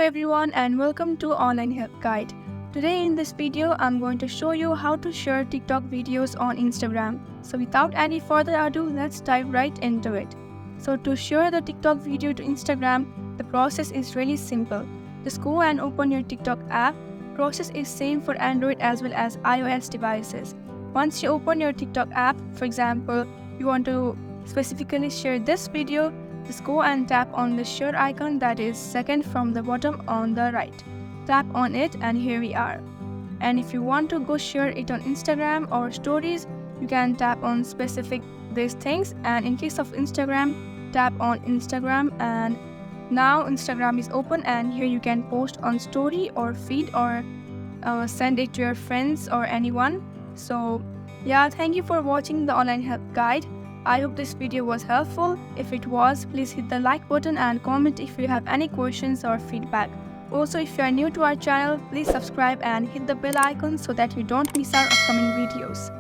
everyone and welcome to Online Help Guide. Today in this video, I'm going to show you how to share TikTok videos on Instagram. So without any further ado, let's dive right into it. So to share the TikTok video to Instagram, the process is really simple. Just go and open your TikTok app. Process is same for Android as well as iOS devices. Once you open your TikTok app, for example, you want to specifically share this video, just go and tap on the share icon that is second from the bottom on the right. Tap on it and here we are. And if you want to go share it on Instagram or stories, you can tap on specific these things, and in case of Instagram, tap on Instagram, and now Instagram is open and here you can post on story or feed or send it to your friends or anyone. So yeah, thank you for watching the Online Help Guide. I hope this video was helpful. If it was, please hit the like button and comment if you have any questions or feedback. Also, if you are new to our channel, please subscribe and hit the bell icon so that you don't miss our upcoming videos.